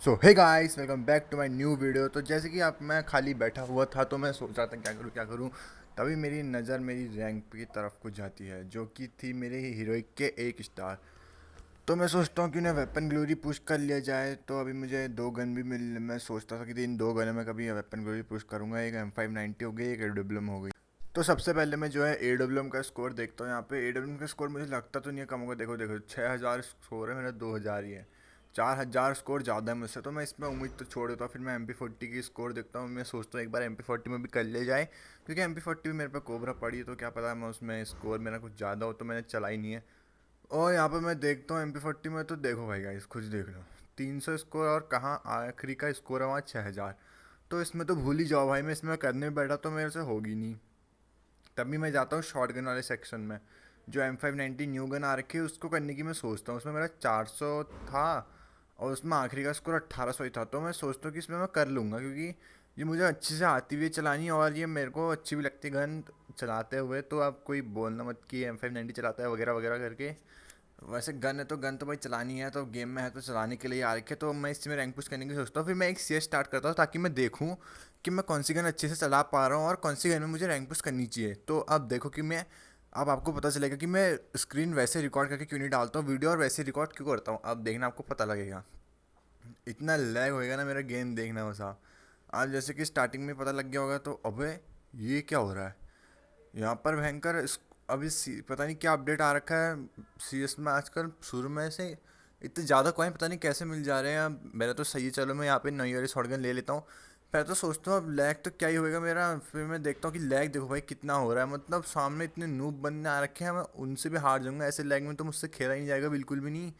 So hey guys, welcome back to my new video. तो जैसे कि आप मैं खाली बैठा हुआ था तो मैं सोच रहा था क्या करूं। तभी मेरी नज़र मेरी रैंक की तरफ को जाती है, जो कि थी मेरे हीरोइक के 1 स्टार। तो मैं सोचता हूँ कि उन्हें वेपन ग्लोरी पुश कर लिया जाए। तो अभी मुझे 2 गन भी मिल, मैं सोचता था कि इन 2 गनों में कभी वेपन ग्लोरी पुश करूँगा। एक M590 हो गई, एक AWM हो गई। तो सबसे पहले मैं जो है AWM का स्कोर देखता हूँ। यहाँ पे AWM का स्कोर मुझे लगता तो नहीं है कम होगा। देखो देखो 6000 स्कोर है, मेरा 2000 ही है। 4000 स्कोर ज़्यादा है मुझसे, तो मैं इसमें उम्मीद तो छोड़ देता हूँ। फिर मैं MP40 की स्कोर देखता हूँ। मैं सोचता हूँ एक बार MP40 में भी कर ले जाए, क्योंकि MP40 भी मेरे पे कोबरा पड़ी है। तो क्या पता मैं उसमें स्कोर मेरा कुछ ज़्यादा हो, तो मैंने चला ही नहीं है। और यहाँ पे मैं देखता हूँ MP40 में, तो देखो भाई गाइस खुद देख लो, 300 स्कोर। और कहाँ आखिरी का स्कोर है वहाँ 6000। तो इसमें तो भूल ही जाओ भाई, मैं इसमें करने बैठा तो मेरे से होगी नहीं। तभी मैं जाता हूँ शॉर्ट गन वाले सेक्शन में। जो M590 न्यू गन आ रखी है उसको करने की मैं सोचता हूँ। उसमें मेरा 400 था, और उसमें आखिरी का स्कोर 1800 ही था। तो मैं सोचता हूँ कि इसमें मैं कर लूँगा, क्योंकि ये मुझे अच्छे से आती हुई है चलानी, और ये मेरे को अच्छी भी लगती है गन चलाते हुए। तो आप कोई बोलना मत कि M590 चलाता है वगैरह वगैरह करके। वैसे गन है तो गन तो भाई चलानी है, तो गेम में है तो चलाने के लिए आ रखे। तो मैं इसमें रैंक पुश करने की सोचता हूँ। फिर मैं एक CS स्टार्ट करता हूँ, ताकि मैं देखूँ कि मैं कौन सी गन अच्छे से चला पा रहा हूँ और कौन सी गन में मुझे रैंक पुश करनी चाहिए। तो अब देखो कि मैं, अब आपको पता चलेगा कि मैं स्क्रीन वैसे रिकॉर्ड करके क्यों नहीं डालता हूँ वीडियो, और वैसे रिकॉर्ड क्यों करता हूँ। अब देखना आपको पता लगेगा। इतना लैग होएगा ना मेरा गेम, देखना बस आप। आज जैसे कि स्टार्टिंग में पता लग गया होगा, तो अबे ये क्या हो रहा है यहाँ पर भयंकर अभी पता नहीं क्या अपडेट आ रखा है CS में आजकल। शुरू में से इतने ज़्यादा कॉइन पता नहीं कैसे मिल जा रहे हैं। मेरा तो सही है, चलो मैं यहाँ पे नई वाली शॉटगन ले लेता हूँ। पहले तो सोचता हूँ अब लैग तो क्या ही होएगा मेरा, फिर मैं देखता हूँ कि लैग देखो भाई कितना हो रहा है। मतलब सामने इतने नूब बंदे आ रखे हैं, मैं उनसे भी हार जाऊंगा ऐसे लैग में। तो मुझसे खेला ही नहीं जाएगा बिल्कुल भी नहीं।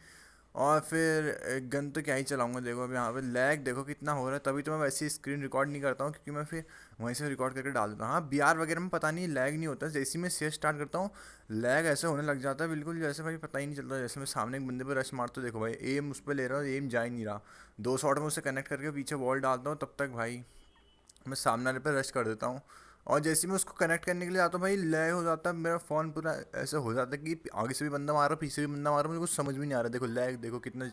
और फिर गन तो क्या ही चलाऊंगा। देखो अब यहाँ पे लैग देखो कितना हो रहा है। तभी तो मैं वैसे स्क्रीन रिकॉर्ड नहीं करता हूँ, क्योंकि मैं फिर वहीं से रिकॉर्ड करके डाल देता हूँ। हाँ BR वगैरह में पता नहीं लैग नहीं होता, जैसे ही मैं CS स्टार्ट करता हूँ लैग ऐसे होने लग जाता है बिल्कुल, जैसे भाई पता ही नहीं चलता। जैसे मैं सामने एक बंदे पे रश मारता हूँ, देखो भाई एम उस पर ले रहा हूँ, एम जा ही नहीं रहा। 2 शॉट में उसे कनेक्ट करके पीछे वॉल डालता हूँ, तब तक भाई मैं सामने वाले पे रश कर देता हूँ। और जैसे ही मैं उसको कनेक्ट करने के लिए आता हूँ भाई लैग हो जाता है मेरा फ़ोन पूरा। ऐसे हो जाता है कि आगे से भी बंदा मार रहा, पीछे भी बंदा मार रहा, मुझे कुछ समझ भी नहीं आ रहा। देखो लैग देखो कितना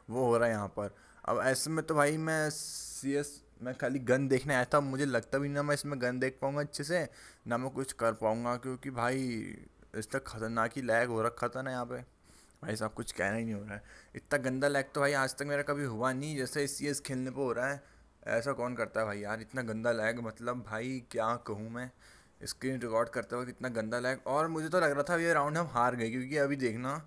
वो हो रहा है यहाँ पर। अब ऐसे में तो भाई मैं CS, मैं खाली गन देखने आया था। मुझे लगता भी नहीं ना मैं इसमें गन देख पाऊँगा अच्छे से, ना मैं कुछ कर पाऊँगा, क्योंकि भाई इस तक खतरनाक ही लैग हो रखा था ना यहाँ पे। भाई साहब कुछ कहना ही नहीं हो रहा है। इतना गंदा लैग तो भाई आज तक मेरा कभी हुआ नहीं, जैसे CS खेलने पे हो रहा है। ऐसा कौन करता है भाई यार, इतना गंदा लैग, मतलब भाई क्या कहूँ मैं। स्क्रीन रिकॉर्ड करते वक्त इतना गंदा लैग। और मुझे तो लग रहा था ये राउंड हम हार गए, क्योंकि अभी देखना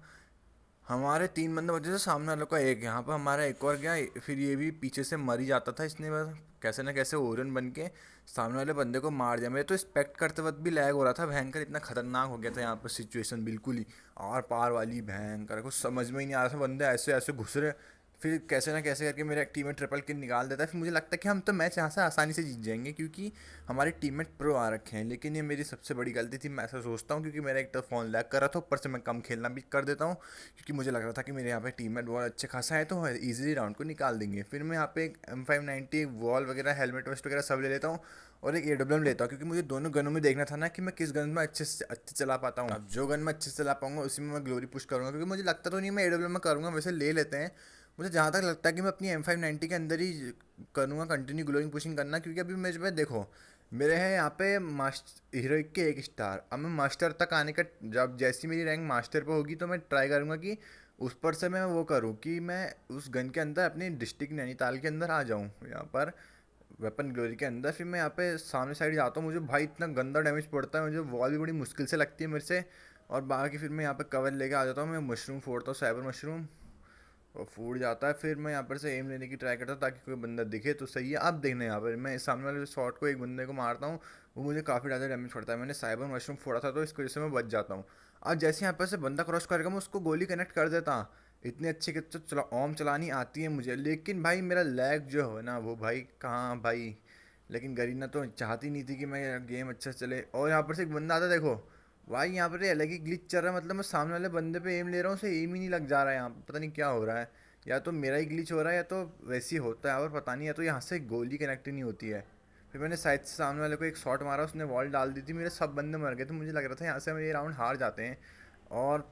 हमारे 3 बंदे बचे थे, सामने वालों का एक। यहाँ पर हमारा एक और गया, फिर ये भी पीछे से मर ही जाता था। इसने बस कैसे ना कैसे ओरन बन के सामने वाले बंदे को मार दिया। मेरे तो एक्सपेक्ट करते वक्त भी लैग हो रहा था भयंकर, इतना खतरनाक हो गया था यहाँ पर सिचुएशन बिल्कुल ही आर पार वाली भयंकर। कुछ समझ में ही नहीं आ रहा था, बंदे ऐसे ऐसे घुस रहे। फिर कैसे ना कैसे करके मेरा एक टीममेट ट्रिपल किल निकाल देता है। फिर मुझे लगता है कि हम तो मैच यहाँ से आसानी से जीत जाएंगे, क्योंकि हमारे टीममेट प्रो आ रखे हैं। लेकिन ये मेरी सबसे बड़ी गलती थी, मैं ऐसा सोचता हूँ, क्योंकि मेरा एक तो फ़ोन लैग कर रहा था, ऊपर से मैं कम खेलना भी कर देता हूँ। क्योंकि मुझे लग रहा था कि मेरे यहाँ पे टीममेट बहुत अच्छे खासा है, तो इजीली राउंड को निकाल देंगे। फिर मैं यहाँ पे एक M590 वॉल वगैरह हेलमेट वेस्ट वगैरह सब ले लेता हूँ, और एक AWM लेता हूँ, क्योंकि मुझे दोनों गनों में देखना था ना कि मैं किस गन में अच्छे चला पाता हूँ। अब जो गन में अच्छे से चला पाऊंगा उसी में मैं ग्लोरी पुश करूँगा, क्योंकि मुझे लगता तो नहीं मैं AWM में करूँगा। वैसे ले लेते हैं। मुझे जहाँ तक लगता है कि मैं अपनी M590 के अंदर ही करूँगा कंटिन्यू ग्लोइंग पुशिंग करना, क्योंकि अभी मेरे पे देखो मेरे हैं यहाँ पे मास्टर हीरोइक के 1 स्टार। अब मैं मास्टर तक आने का, जब जैसी मेरी रैंक मास्टर पे होगी तो मैं ट्राई करूँगा कि उस पर से मैं वो करूँ कि मैं उस गन के अंदर अपनी डिस्ट्रिक्ट नैनीताल के अंदर आ जाऊँ यहाँ पर वेपन ग्लोरी के अंदर। फिर मैं यहाँ पे सामने साइड जाता हूँ, मुझे भाई इतना गंदा डैमेज पड़ता है, मुझे वॉल भी बड़ी मुश्किल से लगती है मेरे से। और बाकी फिर मैं यहाँ पे कवर लेके आ जाता हूँ, मैं मशरूम फोड़ता हूँ, साइबर मशरूम, और फूट जाता है। फिर मैं यहाँ पर से एम लेने की ट्राई करता हूँ, ताकि कोई बंदा दिखे तो सही है। अब देखना यहाँ पर मैं सामने वाले शॉट को एक बंदे को मारता हूँ, वो मुझे काफ़ी ज़्यादा डैमेज पड़ता है। मैंने साइबर मशरूम फोड़ा था, तो इसकी वजह से मैं बच जाता हूँ। अब जैसे यहाँ पर से बंदा क्रॉस करेगा मैं उसको गोली कनेक्ट कर देता। इतनी अच्छी कि तो ओम चलानी आती है मुझे, लेकिन भाई मेरा लैग जो है ना वो भाई कहाँ भाई। लेकिन गरीना तो चाहती नहीं थी कि मैं गेम अच्छा से चले। और यहाँ पर से एक बंदा आता है देखो भाई, यहाँ पर ये अलग ही ग्लिच चल रहा है। मतलब मैं सामने वाले बंदे पे एम ले रहा हूँ, उसे एम ही नहीं लग जा रहा है। यहाँ पता नहीं क्या हो रहा है, या तो मेरा ही ग्लिच हो रहा है या तो वैसे ही होता है, और पता नहीं, या तो यहाँ से गोली कनेक्ट ही नहीं होती है। फिर मैंने साइड से सामने वाले को एक शॉट मारा, उसने वॉल डाल दी थी, मेरे सब बंदे मर गए। तो मुझे लग रहा था यहाँ से हम ये राउंड हार जाते हैं। और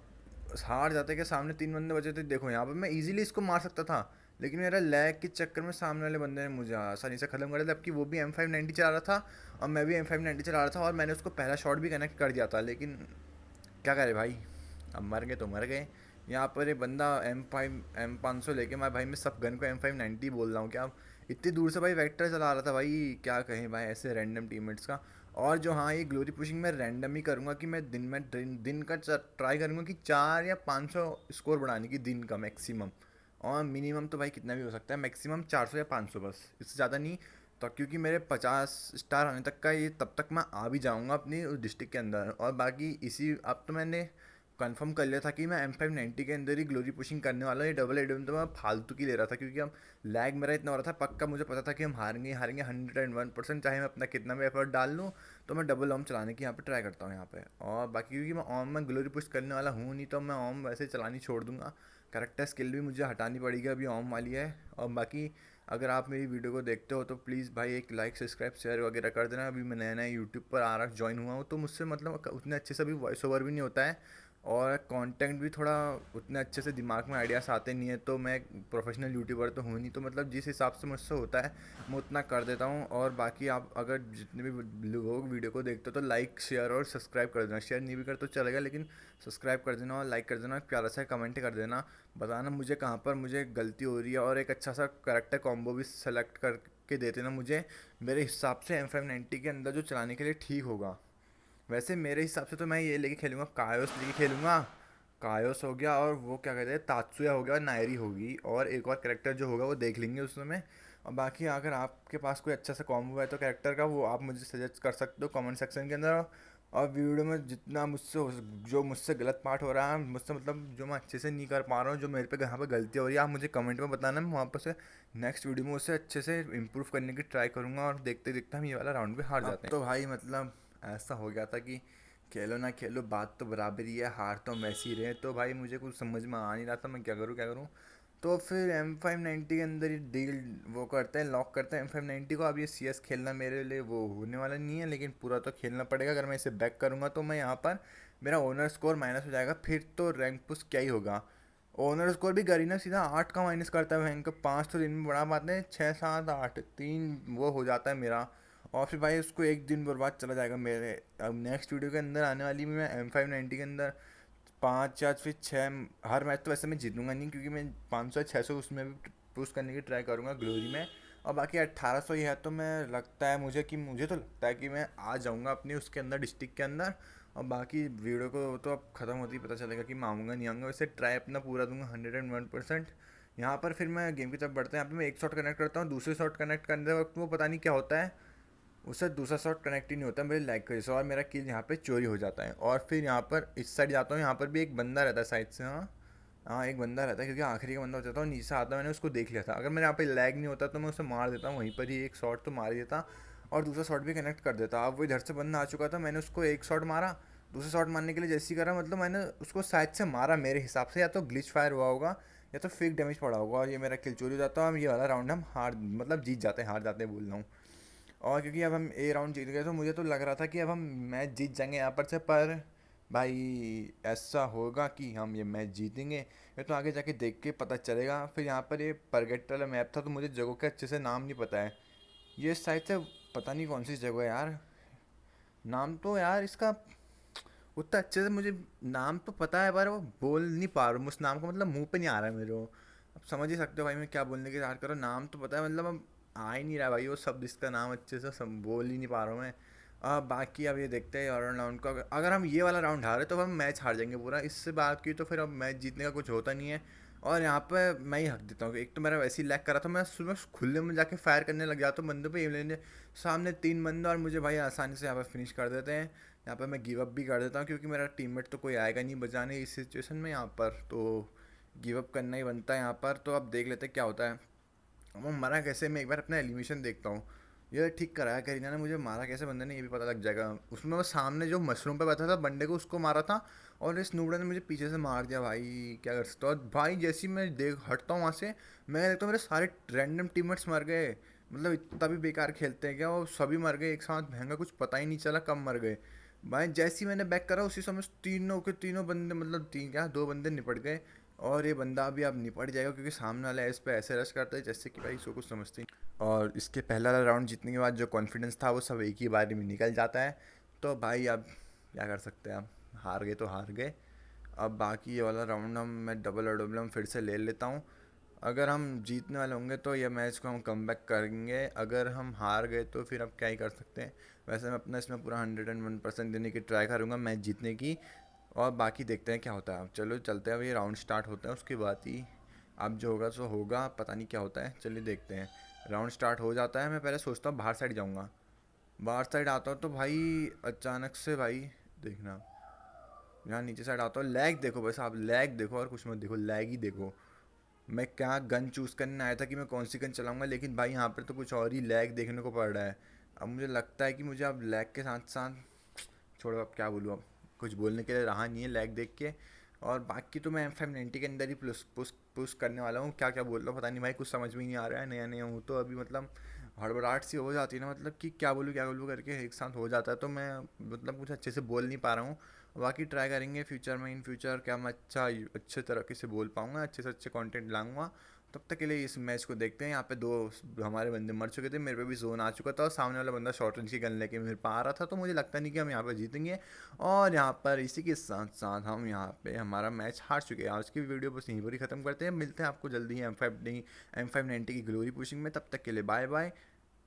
हार जाते के सामने 3 बंदे बचे थे। देखो यहाँ पर मैं इजीली इसको मार सकता था, लेकिन मेरा लैग के चक्कर में सामने वाले बंदे ने मुझे आसानी से ख़त्म कर दिया, जबकि वो भी M590 चला रहा था और मैं भी M590 चला रहा था, और मैंने उसको पहला शॉट भी कनेक्ट कर दिया था। लेकिन क्या करे भाई, अब मर गए तो मर गए। यहाँ पर एक बंदा M500 लेके, मैं भाई मैं सब गन को M590 बोल रहा हूँ क्या। इतनी दूर से भाई वेक्टर चला रहा था भाई, क्या कहें भाई ऐसे रैंडम टीममेट्स का। और जो हाँ, ये ग्लोरी पुशिंग मैं रैंडम ही करूँगा कि मैं दिन का ट्राई करूँगा कि 4 या 500 स्कोर बढ़ाने की दिन का मैक्सिमम। और मिनिमम तो भाई कितना भी हो सकता है, मैक्सिमम 400 या 500, बस इससे ज़्यादा नहीं। तो क्योंकि मेरे 50 स्टार आने तक का ये, तब तक मैं आ भी जाऊँगा अपनी उस डिस्ट्रिक्ट के अंदर। और बाकी इसी, अब तो मैंने कंफर्म कर लिया था कि मैं M590 के अंदर ही ग्लोरी पुशिंग करने वाला हूँ। ये डबल एडम तो मैं फालतू की ले रहा था, क्योंकि हम लैग मेरा इतना हो रहा था पक्का, मुझे पता था कि हम हारेंगे ही हारेंगे 101%, चाहे मैं अपना कितना भी एफर्ट डाल लूँ। तो मैं डबल ऑम चलाने की यहाँ पे ट्राई करता हूँ यहाँ पे। और बाकी क्योंकि मैं ऑम में ग्लोरी पुश करने वाला हूँ नहीं, तो मैं ऑम वैसे चलानी छोड़ दूँगा। करेक्टर स्किल भी मुझे हटानी पड़ेगी, अभी ऑम वाली है। और बाकी अगर आप मेरी वीडियो को देखते हो तो प्लीज़ भाई एक लाइक सब्सक्राइब शेयर वगैरह कर देना। अभी मैं नया नया यूट्यूब पर आ रहा ज्वाइन हुआ हूँ, तो मुझसे मतलब उतने अच्छे से अभी वॉइस ओवर भी नहीं होता है, और कंटेंट भी थोड़ा उतने अच्छे से दिमाग में आइडियाज़ आते नहीं है। तो मैं प्रोफेशनल यूट्यूबर तो हूँ नहीं, तो मतलब जिस हिसाब से मुझसे होता है मैं उतना कर देता हूँ। और बाकी आप अगर जितने भी लोग वीडियो को देखते हो तो लाइक शेयर और सब्सक्राइब कर देना। शेयर नहीं भी कर तो चलेगा, लेकिन सब्सक्राइब कर देना और लाइक कर देना, प्यारा सा कमेंट कर देना, बताना मुझे कहाँ पर मुझे गलती हो रही है। और एक अच्छा सा करेक्टर कॉम्बो भी सेलेक्ट करके देते ना मुझे, मेरे हिसाब से M590 के अंदर जो चलाने के लिए ठीक होगा। वैसे मेरे हिसाब से तो मैं ये लेके खेलूँगा, कायोस लेके खेलूँगा। कायोस हो गया, और वो क्या कहते हैं, तात्सुया हो गया, और नायरी होगी, और एक और कैरेक्टर जो होगा वो देख लेंगे उस समय। और बाकी अगर आपके पास कोई अच्छा सा कॉम्बो है तो कैरेक्टर का, वो आप मुझे सजेस्ट कर सकते हो कमेंट सेक्शन के अंदर। और वीडियो में जितना जो मुझसे गलत पार्ट हो रहा है मुझसे, मतलब जो मैं अच्छे से नहीं कर पा रहा हूँ, जो मेरे पे यहाँ पे गलती हो रही है, आप मुझे कमेंट में बताना। मैं वहाँ पर से नेक्स्ट वीडियो में उसे अच्छे से इम्प्रूव करने की ट्राई करूँगा। और देखते देखते हम ये वाला राउंड भी हार जाते हैं। अब तो भाई मतलब ऐसा हो गया था कि खेलो ना खेलो बात तो बराबर ही है, हार तो हम ऐसे ही रहे। तो भाई मुझे कुछ समझ में आ नहीं रहा था मैं क्या करूँ क्या करूँ। तो फिर M590 के अंदर ही डील वो करते हैं, लॉक करते हैं M590 को। अब ये CS खेलना मेरे लिए वो होने वाला नहीं है, लेकिन पूरा तो खेलना पड़ेगा। अगर मैं इसे बैक करूँगा तो मैं यहाँ पर मेरा ओनर स्कोर माइनस हो जाएगा, फिर तो रैंक पुश क्या ही होगा। ओनर स्कोर भी गरीना सीधा 8 का माइनस करता है रैंक, 5 तो दिन में बड़ा बात है, 6 7 8 3 वो हो जाता है मेरा। और फिर भाई उसको एक दिन बर्बाद चला जाएगा मेरे। अब नेक्स्ट वीडियो के अंदर आने वाली मैं M590 के अंदर 5 या फिर 6, हर मैच तो वैसे मैं जीतूंगा नहीं, क्योंकि मैं 500 600 उसमें भी पुश करने की ट्राई करूँगा ग्लोरी में। और बाकी 1800 ही है, तो मैं लगता है मुझे तो लगता है कि मैं आ जाऊँगा अपने उसके अंदर डिस्ट्रिक्ट के अंदर। और बाकी वीडियो को तो अब ख़त्म होती ही पता चलेगा कि मैं आऊँगा नहीं आऊँगा। वैसे ट्राई अपना पूरा दूंगा 101%। यहाँ पर फिर मैं गेम की तरफ बढ़ते हैं। यहाँ पे मैं एक शॉट कनेक्ट करता हूँ, दूसरे शॉट कनेक्ट करने वक्त वो पता नहीं क्या होता है, उससे दूसरा शॉट कनेक्ट ही नहीं होता मेरे लैग की वजह से, और मेरा किल यहाँ पे चोरी हो जाता है। और फिर यहाँ पर इस साइड जाता हूँ, यहाँ पर भी एक बंदा रहता है साइड से। हाँ हाँ, एक बंदा रहता है, क्योंकि आखिरी का बंदा हो जाता है और नीचे से आता है, मैंने उसको देख लिया था। अगर मेरे यहाँ पे लैग नहीं होता तो मैं उसे मार देता हूँ वहीं पर ही, एक शॉट तो मार ही देता और दूसरा शॉट भी कनेक्ट कर देता। अब वो इधर से बंदा आ चुका था, मैंने उसको एक शॉट मारा, दूसरा शॉट मारने के लिए जैसे ही करा, मतलब मैंने उसको साइड से मारा, मेरे हिसाब से या तो ग्लिच फायर हुआ होगा या तो फेक डैमेज पड़ा होगा, और ये मेरा किल चोरी हो जाता है। और ये वाला राउंड हम हार, मतलब जीत जाते हैं, हार जाते हैं बोल रहा हूँ। और क्योंकि अब हम ए राउंड जीत गए, तो मुझे तो लग रहा था कि अब हम मैच जीत जाएंगे यहाँ पर से, पर भाई ऐसा होगा कि हम ये मैच जीतेंगे ये तो आगे जाके देख के पता चलेगा। फिर यहाँ पर ये परगेट वाला मैप था, तो मुझे जगह के अच्छे से नाम नहीं पता है। ये शायद से पता नहीं कौन सी जगह है यार, नाम तो यार इसका उतना अच्छे से मुझे नाम तो पता है, पर वो बोल नहीं पा रहा हूँ उस नाम को, मतलब मुंह पे नहीं आ रहा है मेरे को। अब समझ ही सकते हो भाई मैं क्या बोलने की याद कर रहा हूँ, नाम तो पता है, मतलब अब आ ही नहीं रहा भाई वो शब्द, इसका नाम अच्छे से सब बोल ही नहीं पा रहा हूँ मैं। अब बाकी अब ये देखते हैं और राउंड का, अगर हम ये वाला राउंड हारे तो हम मैच हार जाएंगे पूरा। इससे बात की तो फिर अब मैच जीतने का कुछ होता नहीं है। और यहाँ पे मैं ही हक देता हूँ, एक तो मेरा वैसे ही लैग करा था, मैं सुबह खुले में जाके फायर करने लग जाता हूँ बंदों पे, एम लेने सामने 3 बंदे, और मुझे भाई आसानी से यहाँ पर फिनिश कर देते हैं। यहाँ पर मैं गिव अप भी कर देता हूँ, क्योंकि मेरा टीममेट तो कोई आएगा नहीं बचाने इस सिचुएशन में यहाँ पर, तो गिव अप करना ही बनता है यहाँ पर। तो अब देख लेते हैं क्या होता है। वो मरा कैसे, मैं एक बार अपना एलिमिनेशन देखता हूँ। ये ठीक कराया करीना ने मुझे, मारा कैसे बंदे ने ये भी पता लग जाएगा। उसमें वो सामने जो मशरूम पे बैठा था बंदे को, उसको मारा था, और इस नूबड़े ने मुझे पीछे से मार दिया। भाई क्या कर सकता हूँ। और भाई जैसे ही मैं देख हटता हूँ वहाँ से, मैं देखता हूँ मेरे सारे रैंडम टीममेट्स मर गए। मतलब इतना भी बेकार खेलते हैं क्या, वो सभी मर गए एक साथ, महंगा कुछ पता ही नहीं चला कब मर गए। भाई जैसे ही मैंने बैक करा उसी समय तीनों के तीनों बंदे, मतलब तीन क्या 2 बंदे निपट गए। और ये बंदा भी अब निपट जाएगा क्योंकि सामने वाला इस पे ऐसे रश करता है जैसे कि भाई इसको कुछ समझते ही नहीं। और इसके पहला वाला राउंड जीतने के बाद जो कॉन्फिडेंस था वो सब एक ही बार में निकल जाता है। तो भाई अब क्या कर सकते हैं, अब हार गए तो हार गए। अब बाकी ये वाला राउंड मैं डबल और डबल हम फिर से ले लेता हूँ। अगर हम जीतने वाले होंगे तो ये मैच को हम कम बैक करेंगे, अगर हम हार गए तो फिर अब क्या ही कर सकते हैं। वैसे मैं अपना इसमें पूरा 101% देने की ट्राई करूँगा मैच जीतने की। और बाकी देखते हैं क्या होता है। अब चलो चलते हैं, अब ये राउंड स्टार्ट होता है उसके बाद ही अब जो होगा सो होगा, पता नहीं क्या होता है। चलिए देखते हैं। राउंड स्टार्ट हो जाता है, मैं पहले सोचता हूँ बाहर साइड जाऊँगा। बाहर साइड आता हूँ तो भाई अचानक से भाई देखना, यहाँ नीचे साइड आता हूँ, लैग देखो, बस आप लैग देखो और कुछ मत देखो, लैग ही देखो। मैं क्या गन चूज़ करने आया था कि मैं कौन सी गन चलाऊंगा, लेकिन भाई यहाँ पर तो कुछ और ही लैग देखने को पड़ रहा है। अब मुझे लगता है कि मुझे अब लैग के साथ साथ, छोड़ो अब क्या बोलूँ, अब कुछ बोलने के लिए रहा नहीं है लैग देख के। और बाकी तो मैं M590 के अंदर ही पुश पुश पुश करने वाला हूँ। क्या क्या बोल रहा हूँ पता नहीं भाई, कुछ समझ में ही नहीं आ रहा है, नया नया हूँ तो अभी मतलब हड़बड़ाहट सी हो जाती है ना, मतलब कि क्या बोलूँ करके एक साथ हो जाता है, तो मैं मतलब कुछ अच्छे से बोल नहीं पा रहा हूँ। बाकी ट्राई करेंगे फ्यूचर में, इन फ्यूचर क्या मैं अच्छे तरीके से बोल पाऊँगा, अच्छे से अच्छे कंटेंट लाऊंगा। तब तक के लिए इस मैच को देखते हैं। यहाँ पे दो हमारे बंदे मर चुके थे, मेरे पे भी जोन आ चुका था और सामने वाला बंदा शॉर्ट रेंज की गन लेके मेरे पे आ रहा था, तो मुझे लगता नहीं कि हम यहाँ पे जीतेंगे। और यहाँ पर इसी के साथ साथ हम यहाँ पे हमारा मैच हार चुके हैं। आज की वीडियो बस यहीं पर ही ख़त्म करते हैं, मिलते हैं आपको जल्दी ही M590 की ग्लोरी पुशिंग में। तब तक के लिए बाय बाय,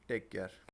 टेक केयर।